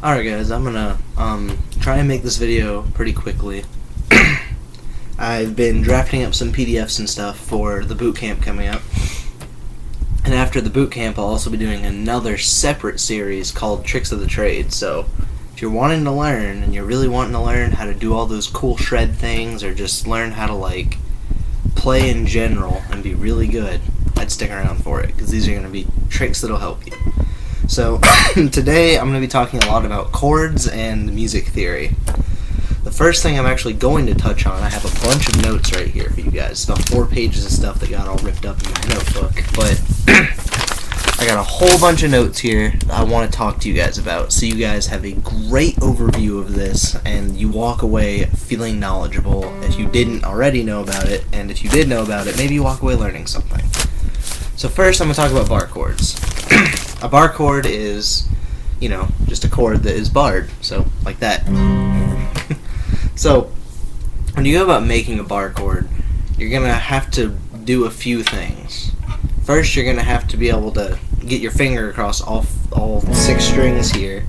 Alright guys, I'm gonna try and make this video pretty quickly. I've been drafting up some PDFs and stuff for the boot camp coming up. And after the boot camp, I'll also be doing another separate series called Tricks of the Trade. So if you're wanting to learn, and you're really wanting to learn how to do all those cool shred things, or just learn how to like play in general and be really good, I'd stick around for it, because these are going to be tricks that'll help you. So today I'm going to be talking a lot about chords and music theory. The first thing I'm actually going to touch on, I have a bunch of notes right here for you guys. It's about 4 pages of stuff that got all ripped up in my notebook, but I got a whole bunch of notes here that I want to talk to you guys about, so you guys have a great overview of this and you walk away feeling knowledgeable if you didn't already know about it, and if you did know about it, maybe you walk away learning something. So first I'm going to talk about bar chords. A bar chord is, you know, just a chord that is barred, so like that. So when you go about making a bar chord, you're going to have to do a few things. First, you're going to have to be able to get your finger across all 6 strings here,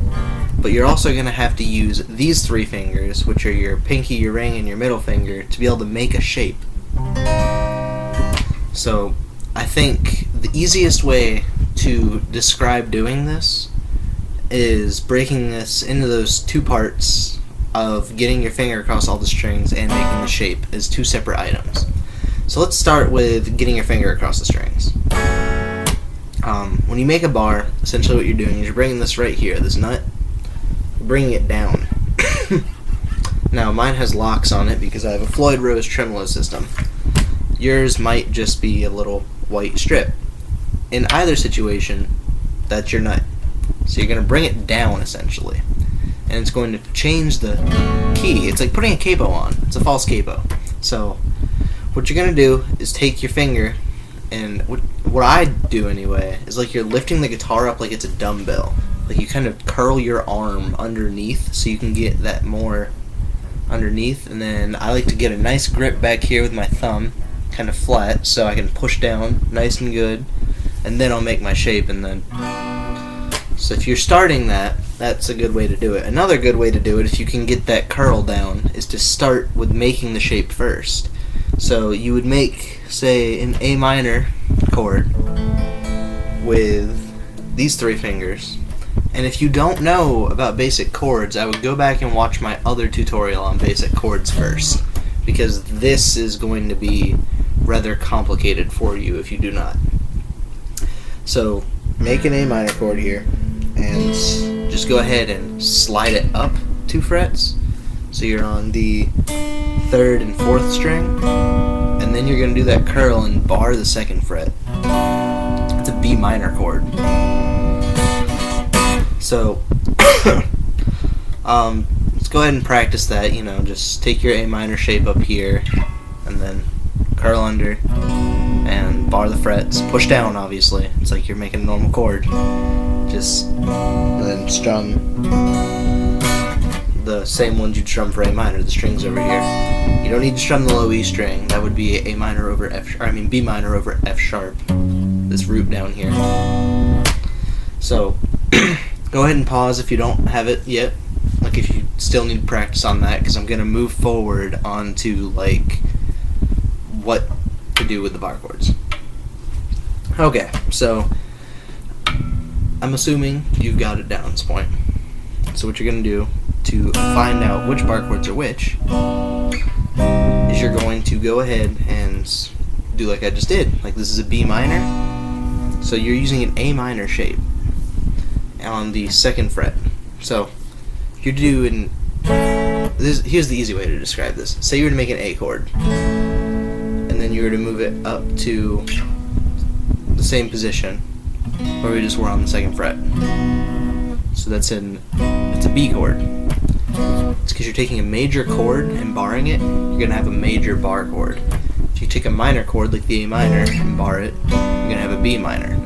but you're also going to have to use these 3 fingers, which are your pinky, your ring, and your middle finger, to be able to make a shape. So I think the easiest way to describe doing this is breaking this into those 2 parts of getting your finger across all the strings and making the shape as 2 separate items. So let's start with getting your finger across the strings. When you make a bar, essentially what you're doing is you're bringing this right here, this nut, you're bringing it down. Now mine has locks on it because I have a Floyd Rose tremolo system. Yours might just be a little white strip. In either situation, that's your nut. So you're going to bring it down, essentially. And it's going to change the key. It's like putting a capo on. It's a false capo. So what you're going to do is take your finger, and what I do anyway, is like you're lifting the guitar up like it's a dumbbell. Like you kind of curl your arm underneath so you can get that more underneath. And then I like to get a nice grip back here with my thumb, kind of flat, so I can push down nice and good. And then I'll make my shape, and then so if you're starting that's a good way to do it. Another good way to do it, if you can get that curl down, is to start with making the shape first. So you would make, say, an A minor chord with these 3 fingers. And if you don't know about basic chords, I would go back and watch my other tutorial on basic chords first, because this is going to be rather complicated for you if you do not. So make an A minor chord here, and just go ahead and slide it up 2 frets. So you're on the 3rd and 4th string, and then you're going to do that curl and bar the 2nd fret. It's a B minor chord. So let's go ahead and practice that. You know, just take your A minor shape up here, and then curl under and bar the frets. Push down, obviously. It's like you're making a normal chord. Just then strum the same ones you'd strum for A minor, the strings over here. You don't need to strum the low E string. That would be A minor over B minor over F sharp. This root down here. So go ahead and pause if you don't have it yet. Like if you still need practice on that, because I'm gonna move forward onto like what to do with the bar chords. Okay, so I'm assuming you've got it down at this point. So what you're going to do to find out which bar chords are which is you're going to go ahead and do like I just did. Like this is a B minor, so you're using an A minor shape on the 2nd fret. So you're doing this. Here's the easy way to describe this. Say you were to make an A chord, and then you were to move it up to the same position where we just were on the 2nd fret. So it's a B chord. It's because you're taking a major chord and barring it, you're going to have a major bar chord. If you take a minor chord like the A minor and bar it, you're going to have a B minor.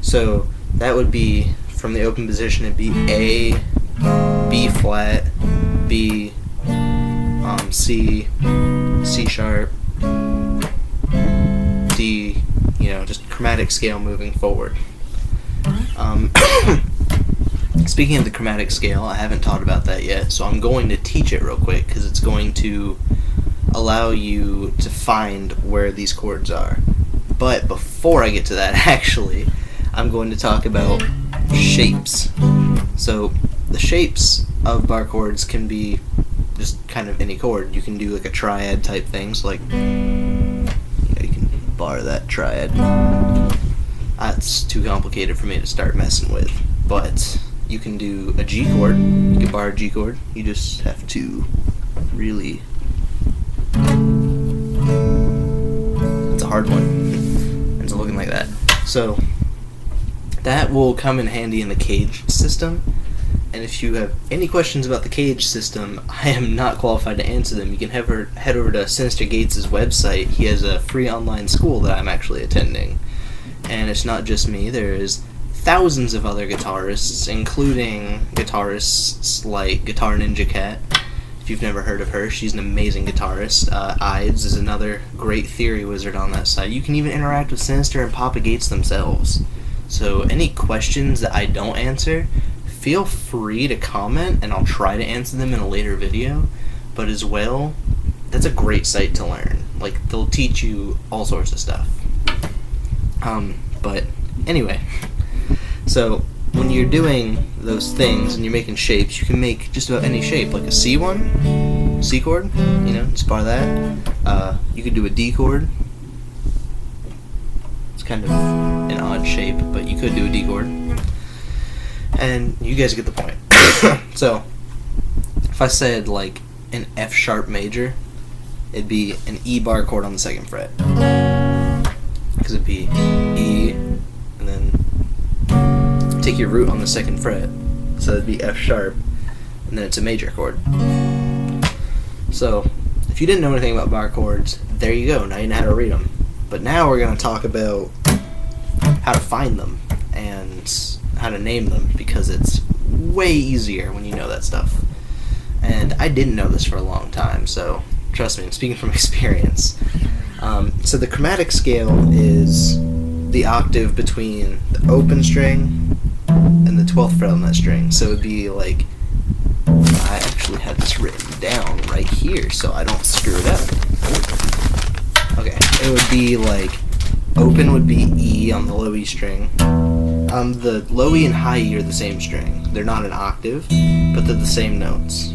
So that would be, from the open position, it'd be A, B flat, B, C, C sharp, D, you know, just chromatic scale moving forward. speaking of the chromatic scale, I haven't taught about that yet, so I'm going to teach it real quick because it's going to allow you to find where these chords are. But before I get to that, actually, I'm going to talk about shapes. So the shapes of bar chords can be just kind of any chord. You can do like a triad type thing, so like, you can bar that triad. That's too complicated for me to start messing with. But you can do a G chord. You can bar a G chord. You just have to really... It's a hard one. It's looking like that. So that will come in handy in the cage system. And if you have any questions about the cage system, I am not qualified to answer them. You can head over to Sinister Gates' website. He has a free online school that I'm actually attending. And it's not just me. There's thousands of other guitarists, including guitarists like Guitar Ninja Cat. If you've never heard of her, she's an amazing guitarist. Ides is another great theory wizard on that side. You can even interact with Sinister and Papa Gates themselves. So any questions that I don't answer, feel free to comment, and I'll try to answer them in a later video. But as well, that's a great site to learn. Like, they'll teach you all sorts of stuff. But anyway, so when you're doing those things and you're making shapes, you can make just about any shape, like a C one, C chord, you know, just bar that. You could do a D chord. It's kind of an odd shape, but you could do a D chord. And you guys get the point. So, if I said like an F sharp major, it'd be an E bar chord on the 2nd fret. Because it'd be E, and then take your root on the 2nd fret, so it'd be F sharp, and then it's a major chord. So, if you didn't know anything about bar chords, there you go, now you know how to read them. But now we're going to talk about how to find them, and how to name them, because it's way easier when you know that stuff. And I didn't know this for a long time, so trust me, I'm speaking from experience. So the chromatic scale is the octave between the open string and the 12th fret on that string. So it would be like, I actually had this written down right here so I don't screw it up. Okay, it would be like, open would be E on the low E string. The low E and high E are the same string. They're not an octave, but they're the same notes.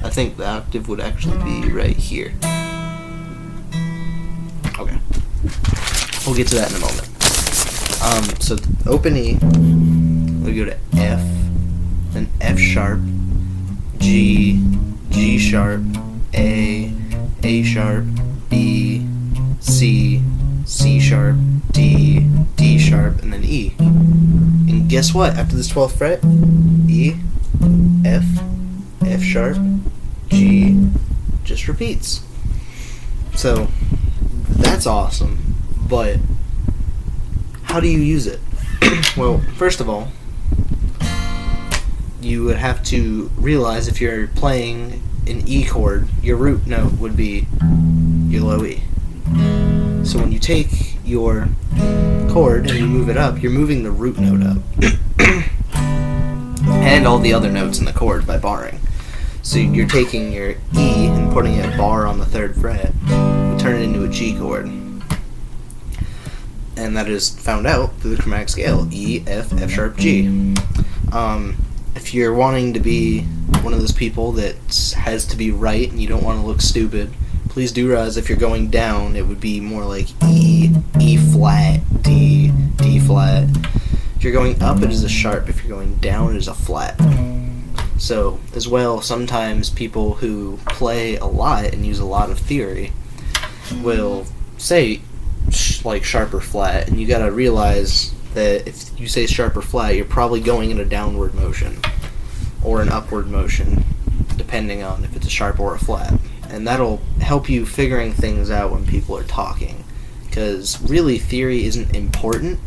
I think the octave would actually be right here. Okay. We'll get to that in a moment. So open E, we go to F, then F sharp, G, G sharp, A sharp, B, C, C sharp, D, D sharp, and then E. And guess what? After this 12th fret, E, F, F sharp, G, just repeats. So, that's awesome. But, how do you use it? Well, first of all, you would have to realize if you're playing an E chord, your root note would be your low E. So when you take your chord and you move it up, you're moving the root note up. And all the other notes in the chord by barring. So you're taking your E and putting a bar on the 3rd fret, you turn it into a G chord. And that is found out through the chromatic scale, E, F, F sharp, G. If you're wanting to be one of those people that has to be right and you don't want to look stupid, please do realize if you're going down, it would be more like E, E flat, D, D flat. If you're going up, it is a sharp. If you're going down, it is a flat. So, as well, sometimes people who play a lot and use a lot of theory will say, like, sharp or flat, and you gotta realize that if you say sharp or flat, you're probably going in a downward motion or an upward motion, depending on if it's a sharp or a flat. And that'll help you figuring things out when people are talking, because really theory isn't important,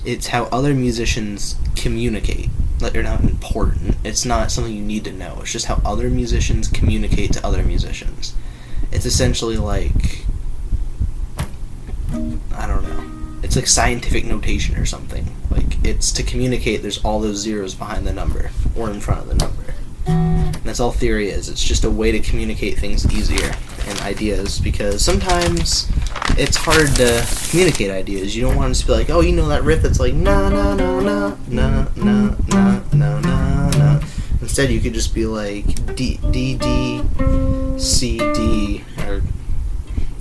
it's how other musicians communicate. Like, they're not important, it's not something you need to know, it's just how other musicians communicate to other musicians. It's essentially like, I don't know, It's like scientific notation or something. Like, it's to communicate there's all those zeros behind the number or in front of the number. And that's all theory is. It's just a way to communicate things easier and ideas, because sometimes it's hard to communicate ideas. You don't want to just be like, oh, you know that riff that's like na na na na na na na na na na. Instead, you could just be like D D D C D, or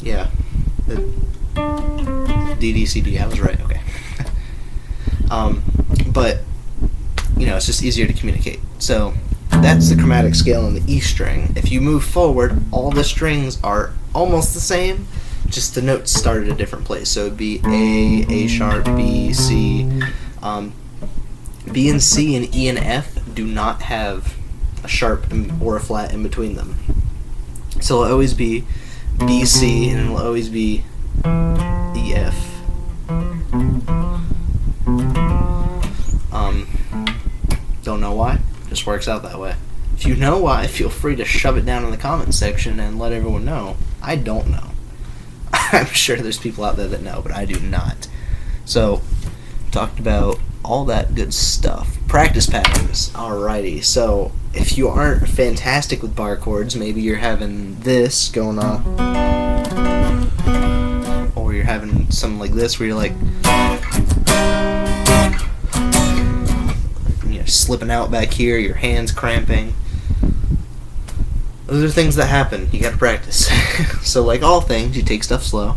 yeah, D D C D. I was right. Okay. But you know, it's just easier to communicate. So that's the chromatic scale in the E string. If you move forward, all the strings are almost the same, just the notes start at a different place. So it'd be A sharp, B, C. B and C and E and F do not have a sharp or a flat in between them. So it'll always be B, C, and it'll always be E, F. Don't know why. Just works out that way. If you know why, feel free to shove it down in the comments section and let everyone know. I don't know. I'm sure there's people out there that know, but I do not. So, talked about all that good stuff. Practice patterns. Alrighty, so if you aren't fantastic with bar chords, maybe you're having this going on, or you're having something like this where you're like, you know, slipping out back here, your hands cramping. Those are things that happen. You gotta practice. So like all things, you take stuff slow.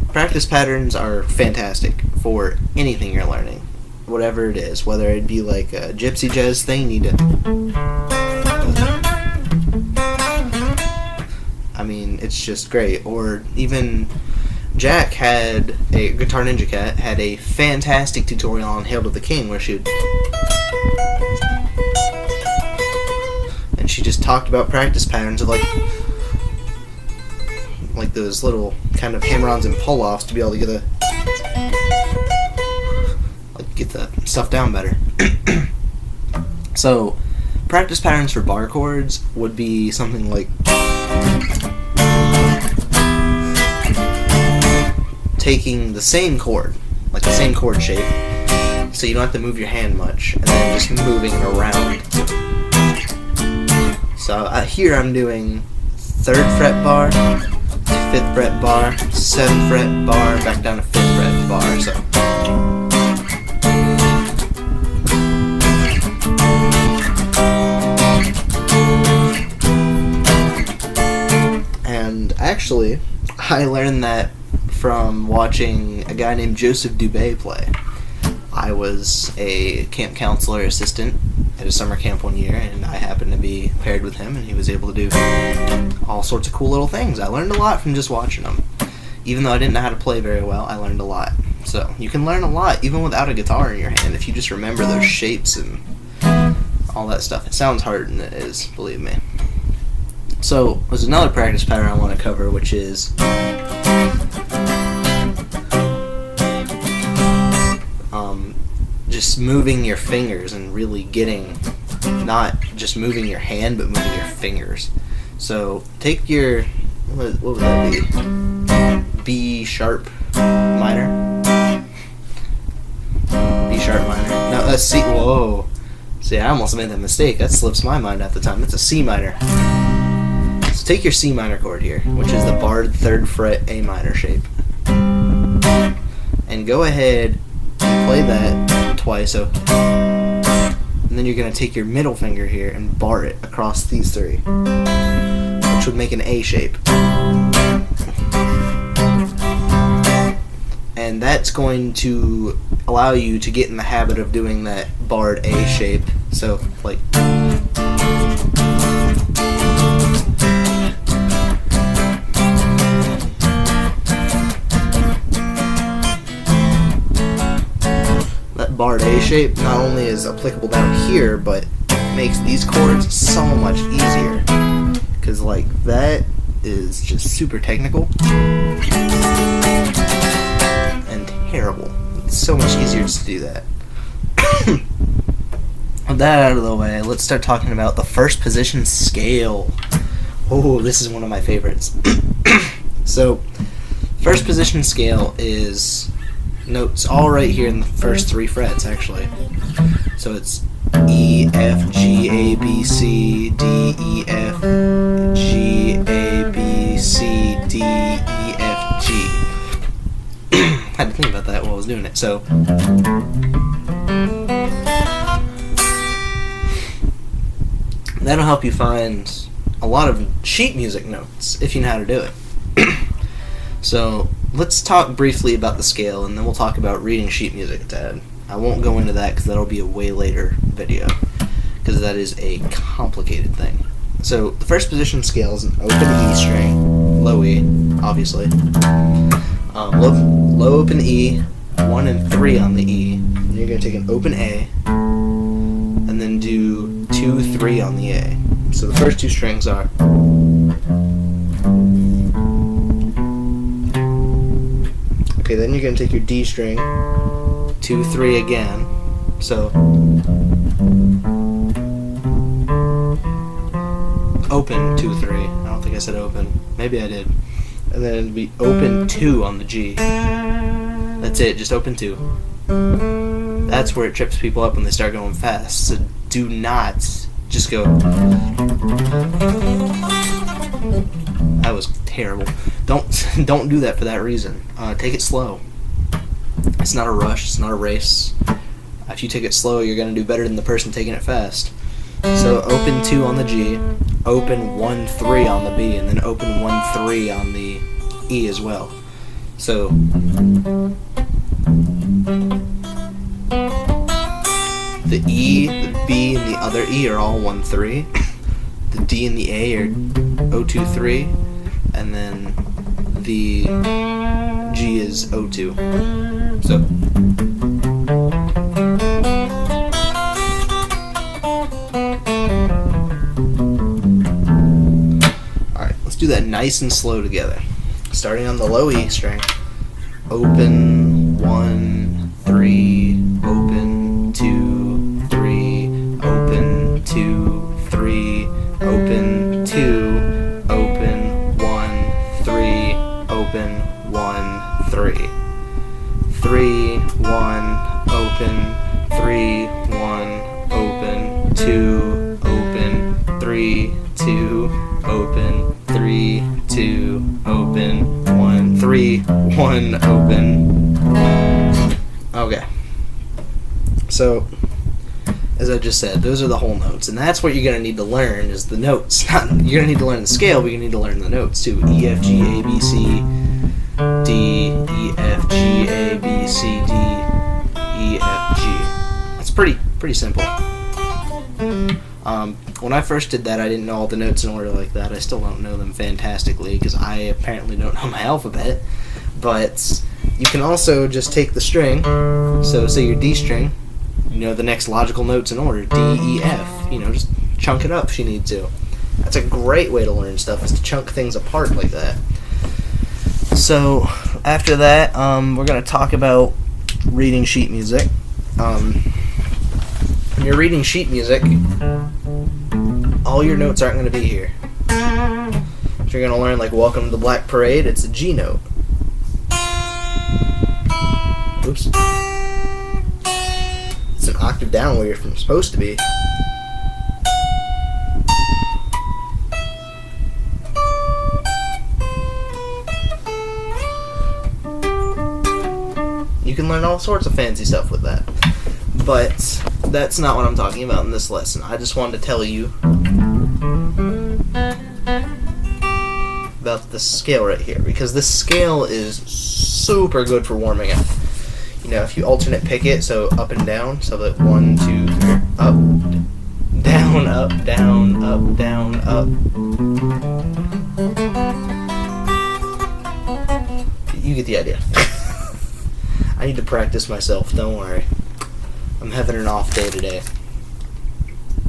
Practice patterns are fantastic for anything you're learning, whatever it is. Whether it be like a gypsy jazz thing, you need to, I mean, it's just great. Or even Jack had a Guitar Ninja Cat had a fantastic tutorial on Hail to the King where she would, and she just talked about practice patterns of like those little kind of hammer-ons and pull-offs to be able to get the stuff down better. So practice patterns for bar chords would be something like taking the same chord, like the same chord shape, so you don't have to move your hand much, and then just moving it around. So here I'm doing 3rd fret bar, 5th fret bar, 7th fret bar, back down to 5th fret bar. So and actually I learned that from watching a guy named Joseph Dubé play. I was a camp counselor assistant at a summer camp one year, and I happened to be paired with him, and he was able to do all sorts of cool little things. I learned a lot from just watching him. Even though I didn't know how to play very well, I learned a lot. So you can learn a lot even without a guitar in your hand if you just remember those shapes and all that stuff. It sounds harder than it is, believe me. So there's another practice pattern I want to cover, which is just moving your fingers and really getting, not just moving your hand, but moving your fingers. So take your, what would that be? B sharp minor? B sharp minor. No, that's C. Whoa. See, I almost made that mistake. That slips my mind at the time. It's a C minor. So take your C minor chord here, which is the barred 3rd fret A minor shape. And go ahead and play that twice. So, and then you're going to take your middle finger here and bar it across these 3, which would make an A shape. And that's going to allow you to get in the habit of doing that barred A shape. So, like, that barred A shape not only is applicable down here, but makes these chords so much easier. Because, like, that is just super technical and terrible. It's so much easier just to do that. With that out of the way, let's start talking about the 1st position scale. Oh, this is one of my favorites. So, First position scale is notes all right here in the first 3 frets, actually. So it's E, F, G, A, B, C, D, E, F, G, A, B, C, D, E, F, G. Had to think about that while I was doing it. So that'll help you find a lot of sheet music notes if you know how to do it. So let's talk briefly about the scale, and then we'll talk about reading sheet music a tad. I won't go into that because that'll be a way later video, because that is a complicated thing. So the first position scale is an open E string, low E, obviously. Low open E, 1 and 3 on the E. And you're going to take an open A, and then do 2, 3 on the A. So the first 2 strings are. Okay, then you're going to take your D string, 2, 3 again. So open 2, 3. I don't think I said open. Maybe I did. And then it'd be open 2 on the G. That's it, just open 2. That's where it trips people up when they start going fast. So do not just go. That was terrible. Don't do that for that reason. Take it slow. It's not a rush. It's not a race. If you take it slow, you're going to do better than the person taking it fast. So open 2 on the G, open 1, 3 on the B, and then open 1, 3 on the E as well. So the E, the B, and the other E are all 1, 3. The D and the A are 0, 2, 3, and then the G is 0, 2. So alright, let's do that nice and slow together. Starting on the low E string. Open 1, 3, open 2, 3, open 2, 3, open 2, open 1, 3, open 1, 3. 3, 1, open, 3, 1, open, 2, open, 3, 2, open, 3, 2, open, 1, 3, 1, open. Okay. So, as I just said, those are the whole notes, and that's what you're going to need to learn is the notes. You're going to need to learn the scale, but you need to learn the notes too. E, F, G, A, B, C, D, E, F, G, A, B, C, D, E, F, G. It's pretty simple. When I first did that, I didn't know all the notes in order like that. I still don't know them fantastically because I apparently don't know my alphabet. But you can also just take the string. So say your D string, you know the next logical notes in order, D, E, F. You know, just chunk it up if you need to. That's a great way to learn stuff, is to chunk things apart like that. So after that, we're going to talk about reading sheet music. When you're reading sheet music, all your notes aren't going to be here. If you're going to learn like Welcome to the Black Parade, it's a G note. Oops. It's an octave down where you're supposed to be. You can learn all sorts of fancy stuff with that. But that's not what I'm talking about in this lesson. I just wanted to tell you about this scale right here, because this scale is super good for warming up. You know, if you alternate pick it, so up and down, so that 1, 2, 3, up, down, up, down, up, down, up. You get the idea. I need to practice myself, don't worry. I'm having an off day today.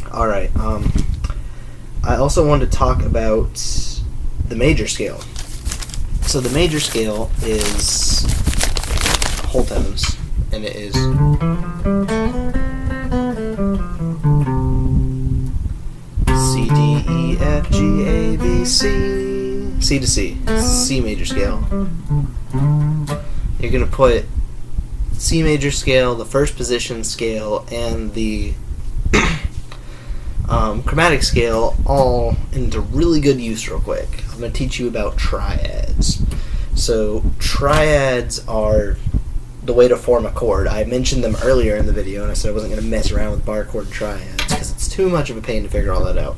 Alright, I also wanted to talk about the major scale. So the major scale is whole tones, and it is C, D, E, F, G, A, B, C, C to C, C major scale. you're going to put C major scale, the first position scale, and the chromatic scale all into really good use real quick. I'm going to teach you about triads. So triads are the way to form a chord. I mentioned them earlier in the video, and I said I wasn't going to mess around with bar chord triads because it's too much of a pain to figure all that out.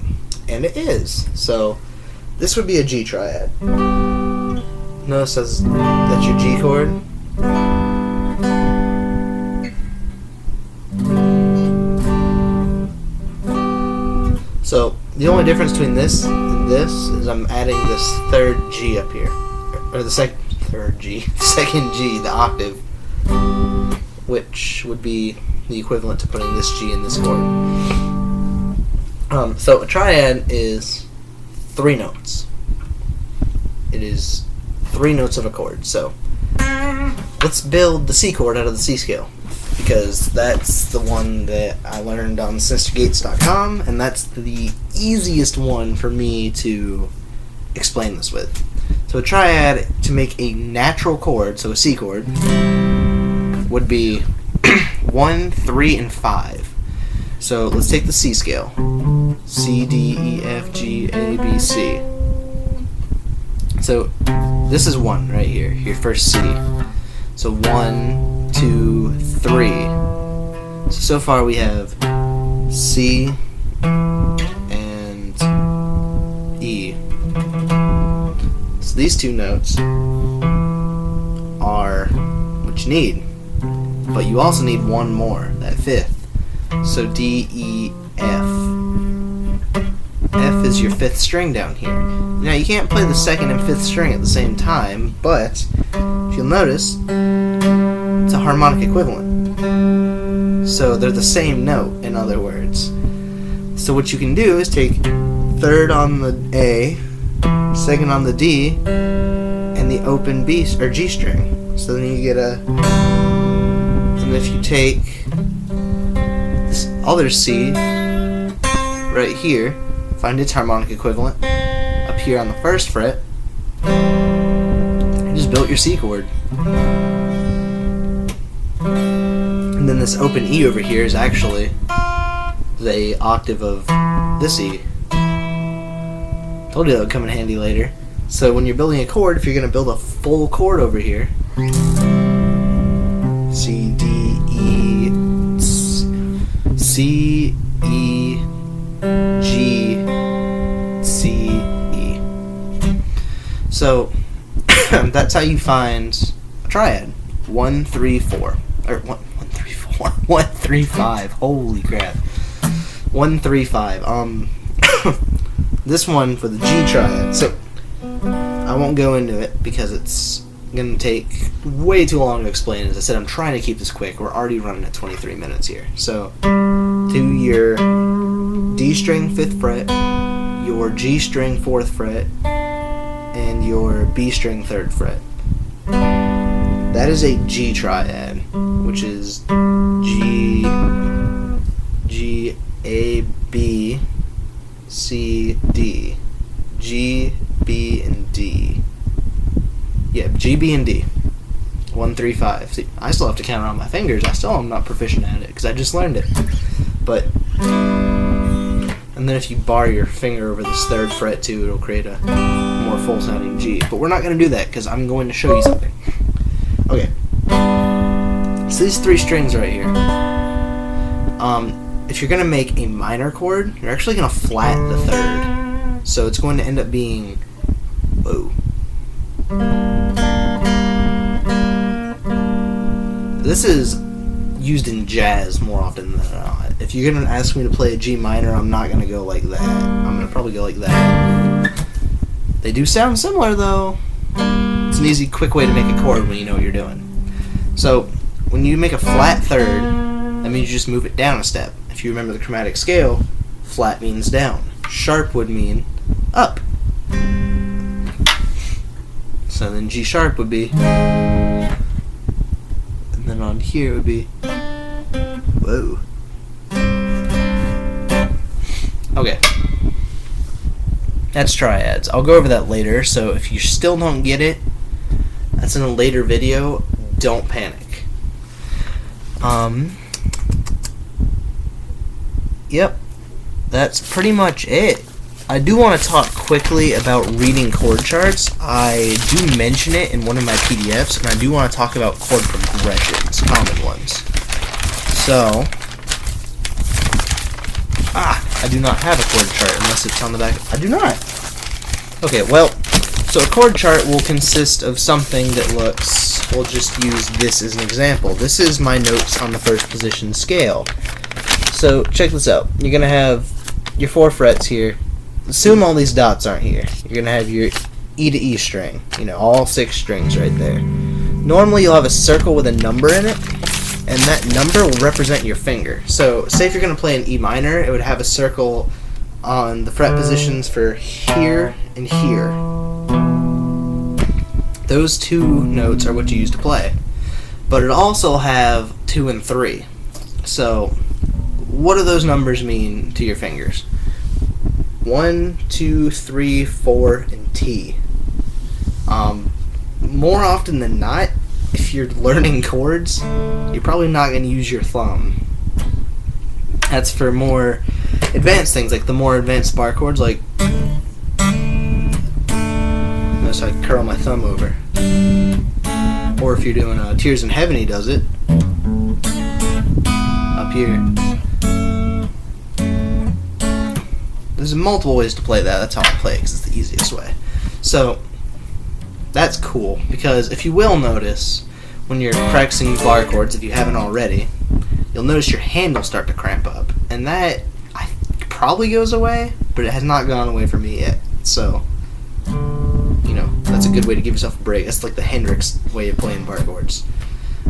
And it is. So this would be a G triad. Notice that's your G chord. So the only difference between this and this is I'm adding this third G up here, or the second G, the octave, which would be the equivalent to putting this G in this chord. So a triad is 3 notes. It is 3 notes of a chord. So let's build the C chord out of the C scale, because that's the one that I learned on SinisterGates.com, and that's the easiest one for me to explain this with. So a triad, to make a natural chord, so a C chord, would be 1, 3, and 5. So let's take the C scale. C, D, E, F, G, A, B, C. So this is 1 right here, your first C. So 1, 2, 3. So far we have C and E. So these 2 notes are what you need. But you also need 1 more, that 5th. So D, E, F. F is your 5th string down here. Now you can't play the 2nd and 5th string at the same time, but if you'll notice, it's a harmonic equivalent. So they're the same note, in other words. So what you can do is take 3rd on the A, 2nd on the D, and the open B or G string. So then you get a. And if you take this other C right here, find its harmonic equivalent up here on the 1st fret, you just built your C chord. And then this open E over here is actually the octave of this E. Told you that would come in handy later. So when you're building a chord, if you're going to build a full chord over here, C, D, E, C, E, G, C, E. So that's how you find a triad. 1, 3, 4. Or 1, 3, 4. 1, 3, 5. Holy crap. 1, 3, 5. This one for the G triad. So I won't go into it because it's going to take way too long to explain. As I said, I'm trying to keep this quick. We're already running at 23 minutes here. So to your D string 5th fret, your G string 4th fret, and your B string 3rd fret. That is a G triad, which is G, G, A, B, C, D. G, B, and D. Yeah, G, B, and D. 1, 3, 5. See, I still have to count it on my fingers. I still am not proficient at it because I just learned it. But, and then if you bar your finger over this 3rd fret too, it'll create a more full sounding G. But we're not going to do that because I'm going to show you something. Okay. So these 3 strings right here. If you're going to make a minor chord, you're actually going to flat the 3rd. So it's going to end up being, whoa. This is used in jazz more often than not. If you're going to ask me to play a G minor, I'm not going to go like that. I'm going to probably go like that. They do sound similar though. It's an easy, quick way to make a chord when you know what you're doing. So when you make a flat 3rd, that means you just move it down a step. If you remember the chromatic scale, flat means down. Sharp would mean up. So then G sharp would be, and then on here it would be, whoa. Okay. That's triads. I'll go over that later, so if you still don't get it, that's in a later video. don't panic. Yep, that's pretty much it. I do want to talk quickly about reading chord charts. I do mention it in one of my PDFs, and I do want to talk about chord progressions, common ones. So, I do not have a chord chart unless it's on the back. I do not. Okay, well, so a chord chart will consist of something that looks, we'll just use this as an example. This is my notes on the first position scale. So, check this out. You're going to have your 4 frets here. Assume all these dots aren't here. You're going to have your E to E string. You know, all 6 strings right there. Normally you'll have a circle with a number in it, and that number will represent your finger. So, say if you're going to play an E minor, it would have a circle on the fret positions for here and here. Those 2 notes are what you use to play. But it also have 2 and 3. So, what do those numbers mean to your fingers? 1, 2, 3, 4, and T. More often than not, if you're learning chords, you're probably not going to use your thumb. That's for more advanced things, like the more advanced bar chords, like... Notice I curl my thumb over. Or if you're doing Tears in Heaven, he does it. Up here. There's multiple ways to play that. That's how I play it, because it's the easiest way. So, that's cool, because if you will notice, when you're practicing bar chords, if you haven't already, you'll notice your hand will start to cramp up. And that probably goes away, but it has not gone away for me yet. So, you know, that's a good way to give yourself a break. That's like the Hendrix way of playing bar chords.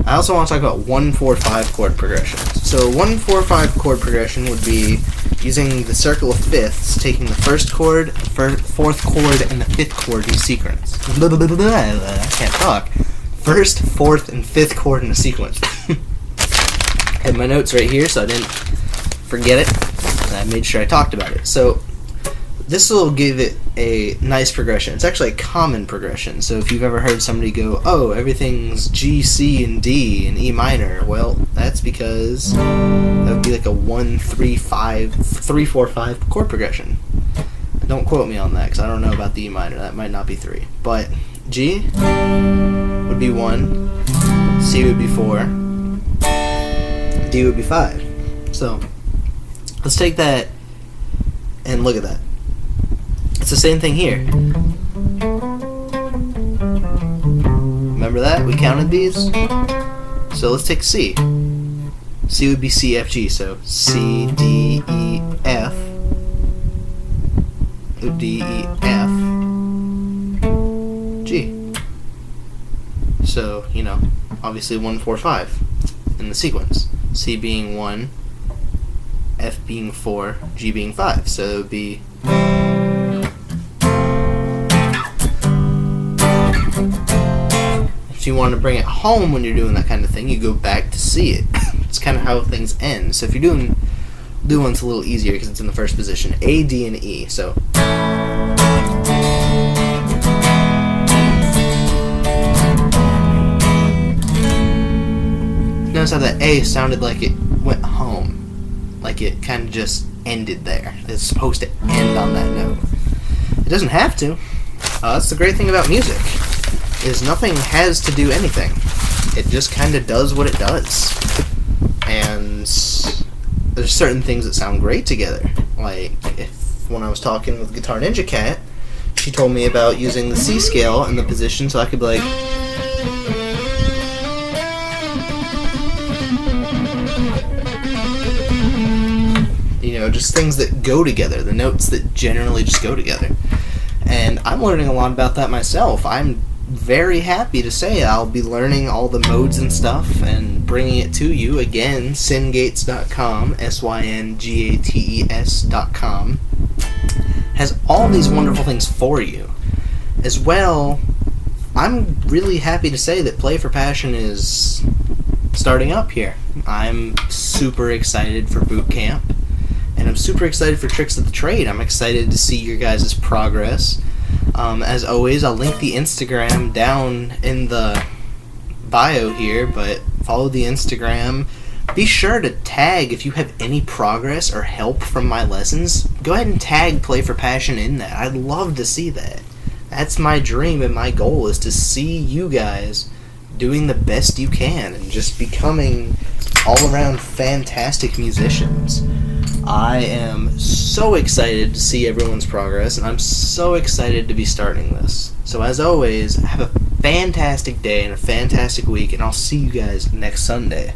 I also want to talk about 1-4-5 chord progressions. So 1-4-5 chord progression would be using the circle of fifths, taking the first chord, fourth chord, and the fifth chord in sequence. I can't talk. First, fourth, and fifth chord in a sequence. I had my notes right here, so I didn't forget it, and I made sure I talked about it. So this will give it a nice progression. It's actually a common progression. So if you've ever heard somebody go, oh, everything's G, C, and D in E minor, well, that's because that would be like a 1-3-5 chord progression. Don't quote me on that, because I don't know about the E minor. That might not be 3. But G would be 1, C would be 4, D would be 5. So let's take that and look at that. It's the same thing here. Remember that? We counted these? So let's take C. C would be C, F, G. So C, D, E, F. D, E, F. G. So, you know, obviously 1-4-5 in the sequence. C being 1, F being 4, G being 5. So it would be... If you want to bring it home when you're doing that kind of thing, you go back to C it. It's kind of how things end. So if you're doing one's a little easier because it's in the first position. A, D, and E. So notice how that A sounded like it went home. Like it kind of just ended there. It's supposed to end on that note. It doesn't have to. That's the great thing about music. Is nothing has to do anything. It just kind of does what it does. And there's certain things that sound great together. Like, when I was talking with Guitar Ninja Cat, she told me about using the C scale in the position so I could be like... You know, just things that go together. The notes that generally just go together. And I'm learning a lot about that myself. I'm very happy to say I'll be learning all the modes and stuff and bringing it to you. Again, syngates.com, syngates.com, has all these wonderful things for you. As well, I'm really happy to say that Play for Passion is starting up here. I'm super excited for boot camp, and I'm super excited for Tricks of the Trade. I'm excited to see your guys' progress. As always, I'll link the Instagram down in the bio here, but follow the Instagram. Be sure to tag if you have any progress or help from my lessons. Go ahead and tag Play for Passion in that. I'd love to see that. That's my dream and my goal, is to see you guys doing the best you can and just becoming all-around fantastic musicians. I am so excited to see everyone's progress, and I'm so excited to be starting this. So as always, have a fantastic day and a fantastic week, and I'll see you guys next Sunday.